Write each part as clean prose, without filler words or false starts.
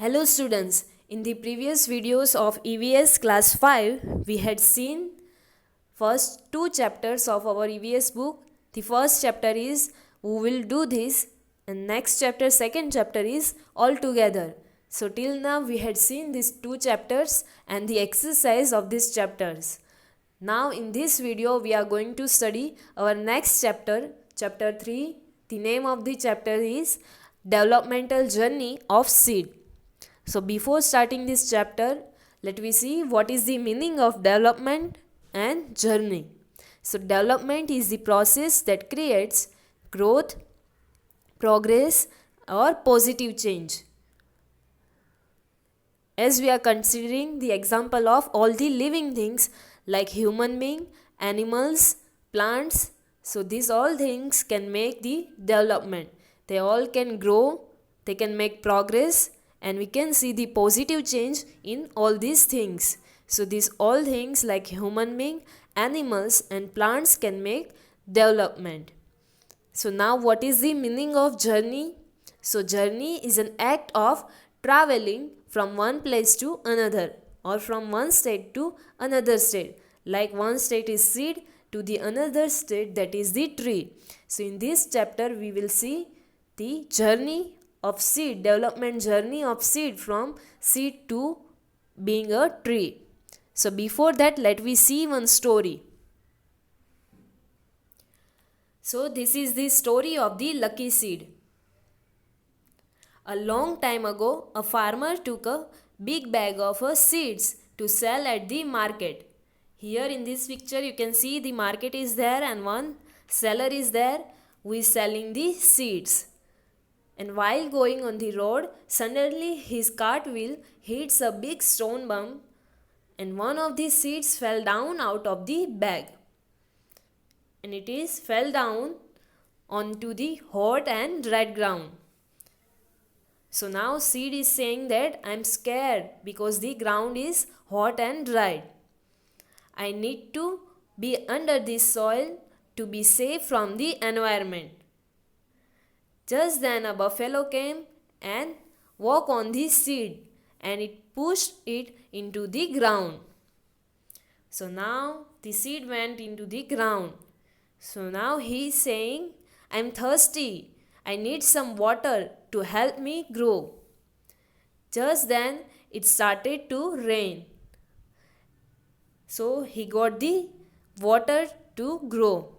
Hello students, in the previous videos of EVS class 5, we had seen first two chapters of our EVS book. The first chapter is Who Will Do This, and next chapter, second chapter is All Together. So till now we had seen these two chapters and the exercise of these chapters. Now in this video we are going to study our next chapter, chapter 3. The name of the chapter is Developmental Journey of Seed. So before starting this chapter, let me see what is the meaning of development and journey. So development is the process that creates growth, progress or positive change. As we are considering the example of all the living things like human being, animals, plants, so these all things can make the development. They all can grow, they can make progress, and we can see the positive change in all these things. So these all things like human being, animals and plants can make development. So now what is the meaning of journey? So journey is an act of traveling from one place to another or from one state to another state. Like one state is seed to the another state, that is the tree. So in this chapter we will see the journey of seed, development journey of seed from seed to being a tree. So before that, let me see one story. So this is the story of the lucky seed. A long time ago, a farmer took a big bag of seeds to sell at the market. Here in this picture you can see the market is there and one seller is there who is selling the seeds. And while going on the road, suddenly his cart wheel hits a big stone bump and one of the seeds fell down out of the bag. And it is fell down onto the hot and red ground. So now seed is saying that I am scared because the ground is hot and dry. I need to be under this soil to be safe from the environment. Just then a buffalo came and walked on the seed and it pushed it into the ground. So now the seed went into the ground. So now he is saying, I am thirsty. I need some water to help me grow. Just then it started to rain. So he got the water to grow.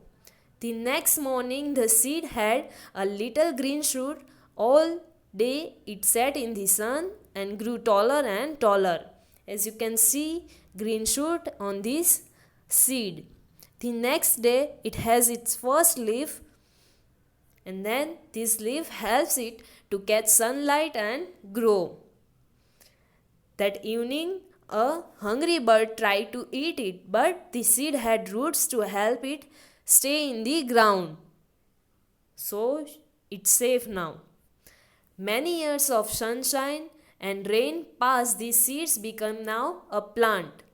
The next morning the seed had a little green shoot. All day it sat in the sun and grew taller and taller. As you can see, green shoot on this seed. The next day it has its first leaf, and then this leaf helps it to catch sunlight and grow. That evening a hungry bird tried to eat it, but the seed had roots to help it stay in the ground. So it's safe now. Many years of sunshine and rain passed, the seeds become now a plant.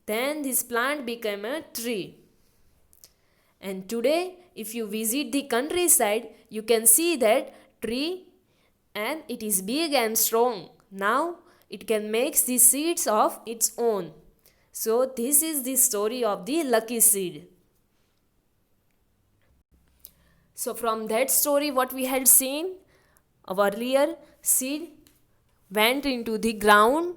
Then this plant became a tree. And today if you visit the countryside, you can see that tree and it is big and strong. Now it can make the seeds of its own. So this is the story of the lucky seed. So from that story what we had seen, our earlier seed went into the ground.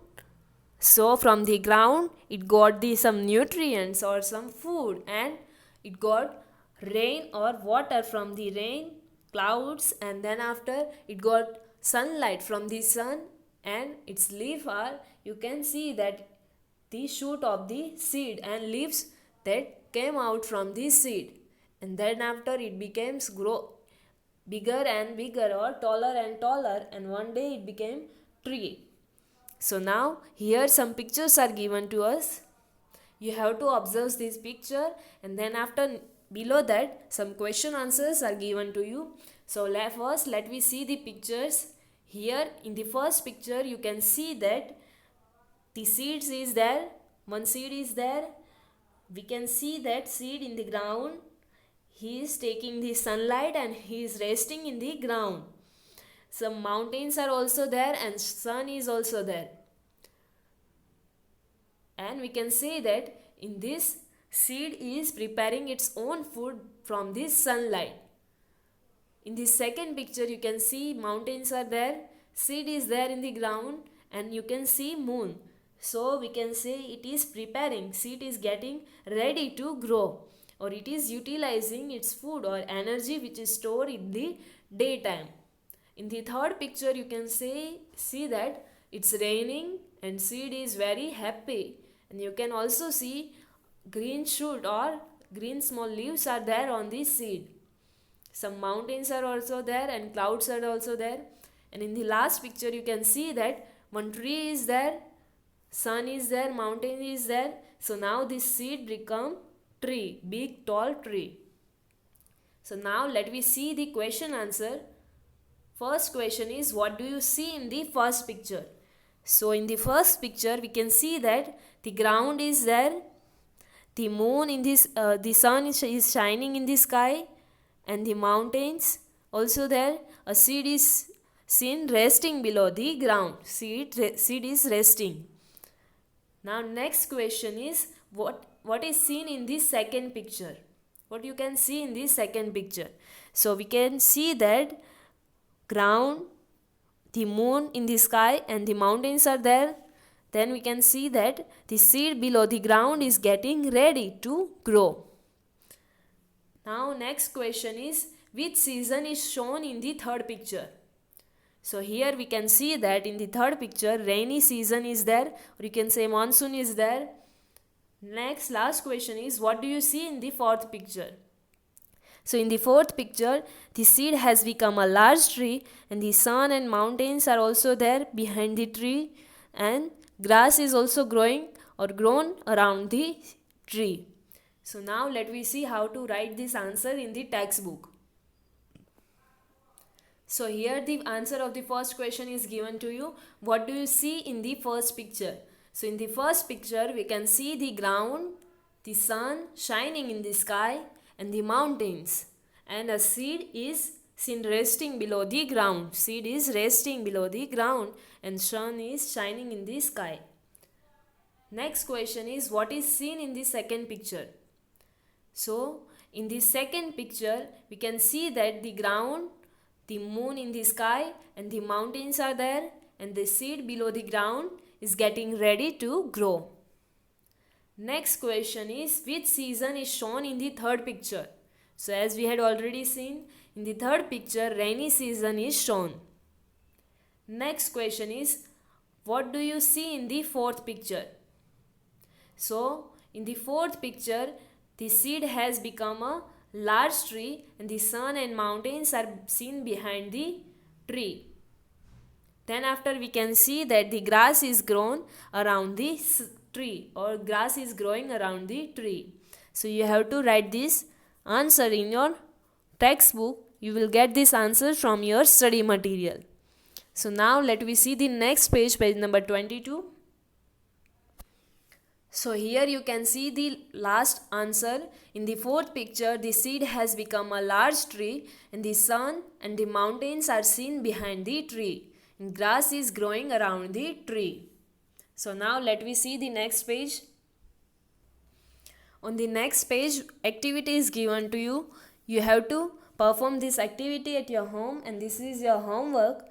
So from the ground it got some nutrients or some food, and it got rain or water from the rain, clouds, and then after it got sunlight from the sun, and its leaf are, you can see that the shoot of the seed and leaves that came out from the seed, and then after it becomes grow bigger and bigger or taller and taller, and one day it became tree. So now here some pictures are given to us. You have to observe this picture, and then after below that some question answers are given to you. So first let me see the pictures. Here in the first picture you can see that the seeds is there, one seed is there. We can see that seed in the ground. He is taking the sunlight and he is resting in the ground. some mountains are also there and sun is also there. And we can say that in this seed is preparing its own food from this sunlight. In the second picture you can see mountains are there, seed is there in the ground, and you can see moon. So we can say it is preparing, seed is getting ready to grow, or it is utilizing its food or energy which is stored in the daytime. In the third picture you can see that it's raining and seed is very happy, and you can also see green shoot or green small leaves are there on the seed. Some mountains are also there and clouds are also there. And in the last picture you can see that one tree is there, sun is there, mountain is there. So now this seed become tree, big tall tree. So now let me see the question answer. First question is, what do you see in the first picture? So in the first picture we can see that the ground is there, the moon in this, the sun is shining in the sky, and the mountains also there. A seed is seen resting below the ground. Seed is resting. Now next question is, what is seen in the second picture? What you can see in the second picture? So we can see that ground, the moon in the sky, and the mountains are there. Then we can see that the seed below the ground is getting ready to grow. Now next question is, which season is shown in the third picture? So here we can see that in the third picture rainy season is there, or you can say monsoon is there. Next, last question is, what do you see in the fourth picture? So in the fourth picture, the seed has become a large tree, and the sun and mountains are also there behind the tree, and grass is also growing or grown around the tree. So now let me see how to write this answer in the textbook. So here the answer of the first question is given to you. What do you see in the first picture? So in the first picture we can see the ground, the sun shining in the sky, and the mountains. And a seed is seen resting below the ground. Seed is resting below the ground, and sun is shining in the sky. Next question is, what is seen in the second picture? So in the second picture we can see that the ground, the moon in the sky, and the mountains are there, and the seed below the ground is getting ready to grow. Next question is, which season is shown in the third picture? So as we had already seen, in the third picture rainy season is shown. Next question is, what do you see in the fourth picture? So in the fourth picture the seed has become a large tree, and the sun and mountains are seen behind the tree. Then after we can see that the grass is grown around the tree, or grass is growing around the tree. So you have to write this answer in your textbook. You will get this answer from your study material. So now let me see the next page, page number 22. So here you can see the last answer. In the fourth picture, the seed has become a large tree, and the sun and the mountains are seen behind the tree, and grass is growing around the tree. So now let me see the next page. On the next page, activity is given to you. You have to perform this activity at your home, and this is your homework.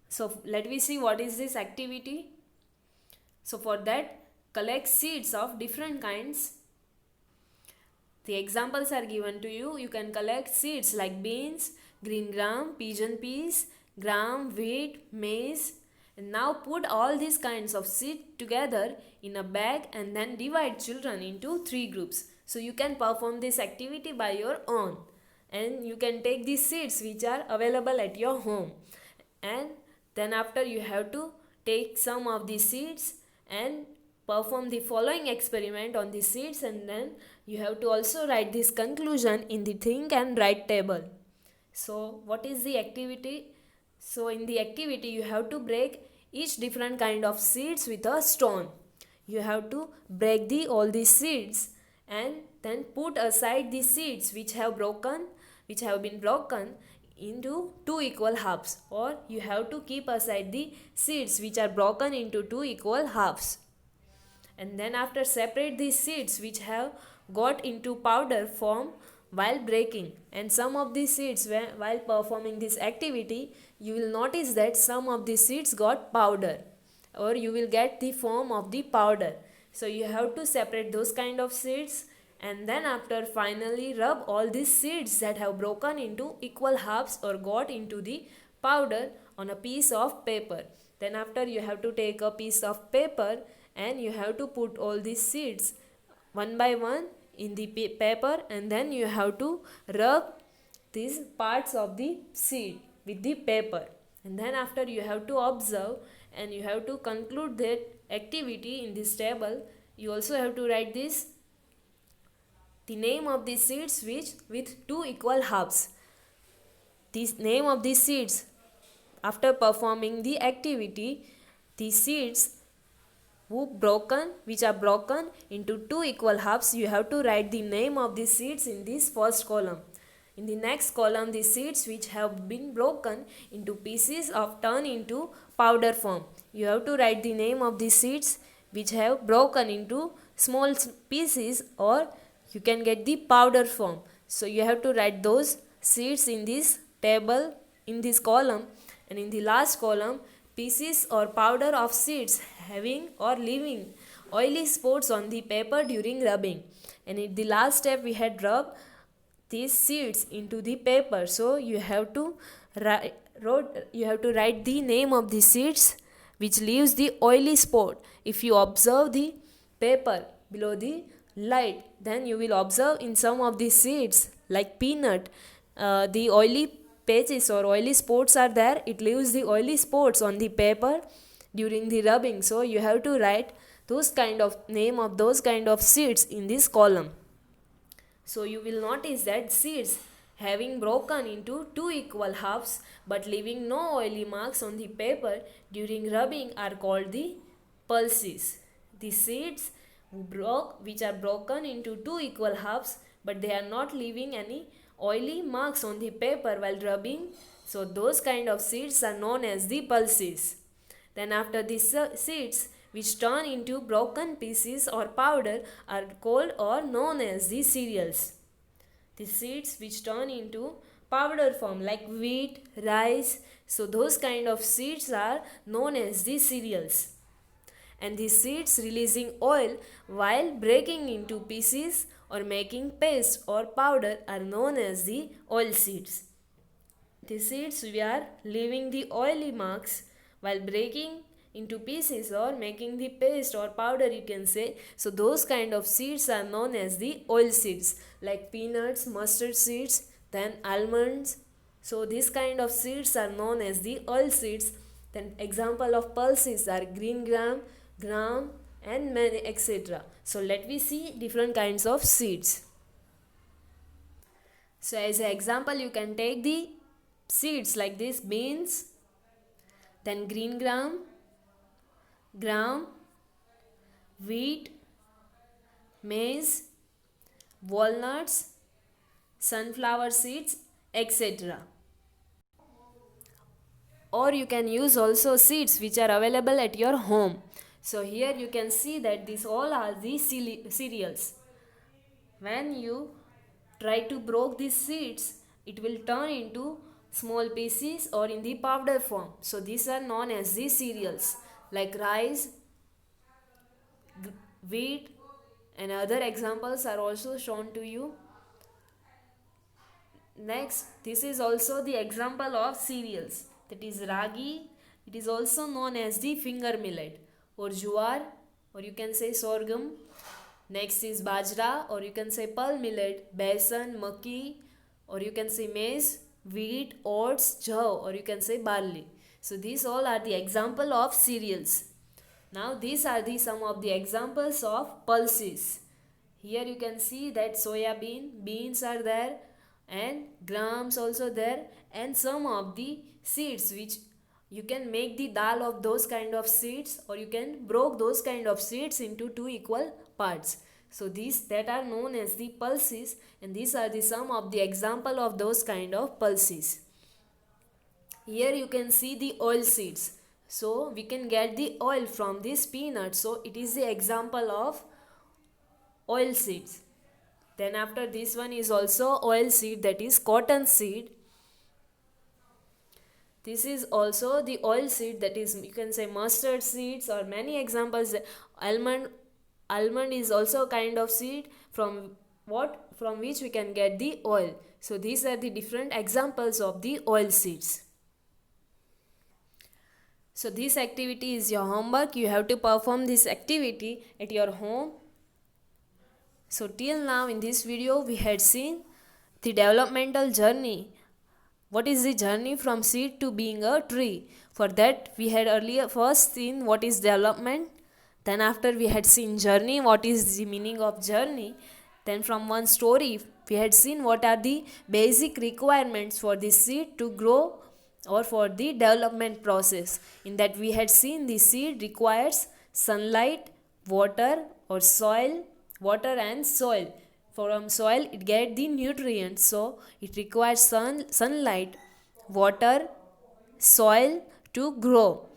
So let me see what is this activity. So for that, collect seeds of different kinds. The examples are given to you. You can collect seeds like beans, green gram, pigeon peas, gram, wheat, maize. And now put all these kinds of seeds together in a bag and then divide children into 3 groups. So you can perform this activity by your own. And you can take these seeds which are available at your home. And then after you have to take some of these seeds and perform the following experiment on the seeds, and then you have to also write this conclusion in the think and write table. So what is the activity? So in the activity you have to break each different kind of seeds with a stone. You have to break all these seeds and then put aside the seeds which have been broken into two equal halves, or you have to keep aside the seeds which are broken into two equal halves. And then after separate these seeds which have got into powder form while breaking, and some of these seeds while performing this activity, you will notice that some of these seeds got powder, or you will get the form of the powder. So you have to separate those kind of seeds, and then after finally rub all these seeds that have broken into equal halves or got into the powder on a piece of paper. Then after you have to take a piece of paper and you have to put all these seeds one by one in the paper, and then you have to rub these parts of the seed with the paper. And then after you have to observe and you have to conclude that activity in this table. You also have to write this the name of the seeds which with two equal halves. This name of the seeds after performing the activity, the seeds which are broken into two equal halves, you have to write the name of the seeds in this first column. In the next column, the seeds which have been broken into pieces of turn into powder form. You have to write the name of the seeds which have broken into small pieces, or you can get the powder form. So you have to write those seeds in this table, in this column. And in the last column, pieces or powder of seeds having or leaving oily spots on the paper during rubbing. And in the last step, we had rubbed these seeds into the paper. So you have to write the name of the seeds which leaves the oily spot. If you observe the paper below the light, then you will observe in some of the seeds like peanut, the oily patches or oily spots are there. It leaves the oily spots on the paper during the rubbing. So you have to write those kind of name of those kind of seeds in this column. So you will notice that seeds having broken into two equal halves but leaving no oily marks on the paper during rubbing are called the pulses. The seeds which are broken into two equal halves but they are not leaving any oily marks on the paper while rubbing, so those kind of seeds are known as the pulses. Then after these seeds which turn into broken pieces or powder are called or known as the cereals. The seeds which turn into powder form like wheat, rice, so those kind of seeds are known as the cereals. And the seeds releasing oil while breaking into pieces or making paste or powder are known as the oil seeds. The seeds we are leaving the oily marks while breaking into pieces or making the paste or powder, you can say. So those kind of seeds are known as the oil seeds like peanuts, mustard seeds, then almonds. So these kind of seeds are known as the oil seeds. Then example of pulses are green gram and many etc. So let me see different kinds of seeds. So as an example, you can take the seeds like this: beans, then green gram, wheat, maize, walnuts, sunflower seeds, etc. Or you can use also seeds which are available at your home. So here you can see that these all are the cereals. When you try to break these seeds, it will turn into small pieces or in the powder form. So these are known as the cereals like rice, wheat, and other examples are also shown to you. Next, this is also the example of cereals, that is ragi. It is also known as the finger millet, or jowar, or you can say sorghum. Next is bajra, or you can say pearl millet, besan, maki, or you can say maize, wheat, oats, jaw, or you can say barley. So these all are the example of cereals. Now these are some of the examples of pulses. Here you can see that soya beans are there, and grams also there, and some of the seeds which you can make the dal of those kind of seeds, or you can break those kind of seeds into two equal parts. So these that are known as the pulses, and these are the some of the example of those kind of pulses. Here you can see the oil seeds. So we can get the oil from this peanut. So it is the example of oil seeds. Then after this one is also oil seed, that is cotton seed. This is also the oil seed, that is you can say mustard seeds, or many examples. Almond is also a kind of seed from which we can get the oil. So these are the different examples of the oil seeds. So this activity is your homework. You have to perform this activity at your home. So till now in this video we had seen the developmental journey. What is the journey from seed to being a tree? For that we had earlier first seen what is development. Then after we had seen journey, what is the meaning of journey. Then from one story we had seen what are the basic requirements for the seed to grow or for the development process. In that we had seen the seed requires sunlight, water or soil, water and soil. From soil it get the nutrients, so it requires sunlight, water, soil to grow.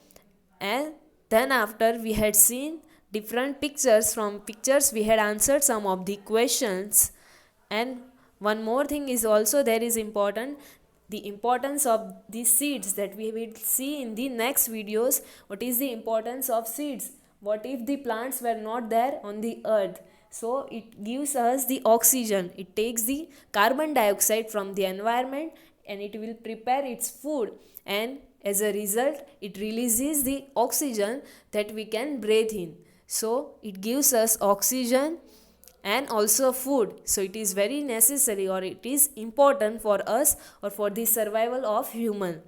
And then after we had seen different pictures. From pictures we had answered some of the questions. And one more thing is also there is important, the importance of the seeds, that we will see in the next videos. What is the importance of seeds? What if the plants were not there on the earth? So it gives us the oxygen. It takes the carbon dioxide from the environment and it will prepare its food, and as a result it releases the oxygen that we can breathe in. So it gives us oxygen and also food. So it is very necessary, or it is important for us or for the survival of human.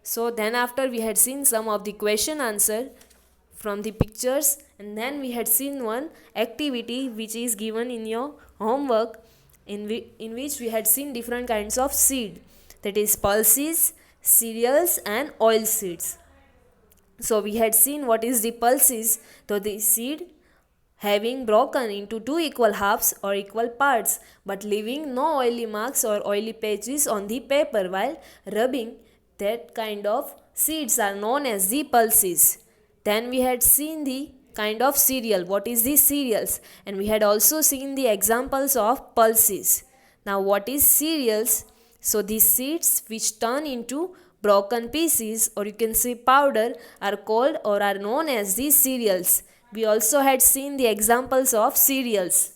So then after we had seen some of the question answer from the pictures, and then we had seen one activity which is given in your homework, in which we had seen different kinds of seed, that is pulses, cereals and oil seeds. So we had seen what is the pulses. So the seed having broken into two equal halves or equal parts, but leaving no oily marks or oily patches on the paper while rubbing, that kind of seeds are known as the pulses. Then we had seen the kind of cereal. What is the cereals? And we had also seen the examples of pulses. Now what is cereals? So these seeds which turn into broken pieces, or you can say powder, are called or are known as the cereals. We also had seen the examples of cereals.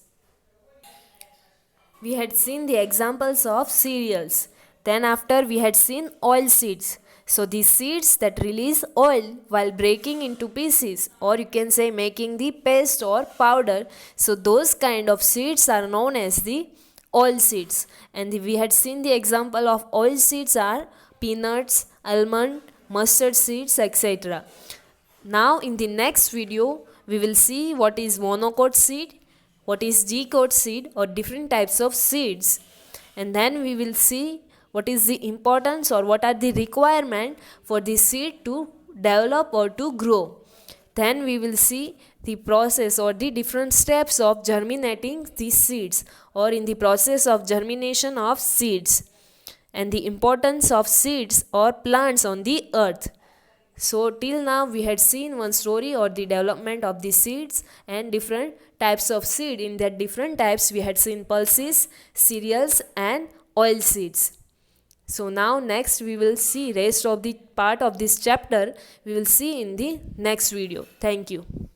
We had seen the examples of cereals. Then after we had seen oil seeds. So these seeds that release oil while breaking into pieces, or you can say making the paste or powder. So those kind of seeds are known as the oil seeds. And we had seen the example of oil seeds are peanuts, almond, mustard seeds, etc. Now in the next video we will see what is monocot seed, what is dicot seed, or different types of seeds. And then we will see what is the importance or what are the requirement for the seed to develop or to grow. Then we will see the process or the different steps of germinating these seeds, or in the process of germination of seeds, and the importance of seeds or plants on the earth. So till now we had seen one story or the development of the seeds and different types of seed. In that different types we had seen pulses, cereals and oil seeds. So now next we will see rest of the part of this chapter we will see in the next video. Thank you.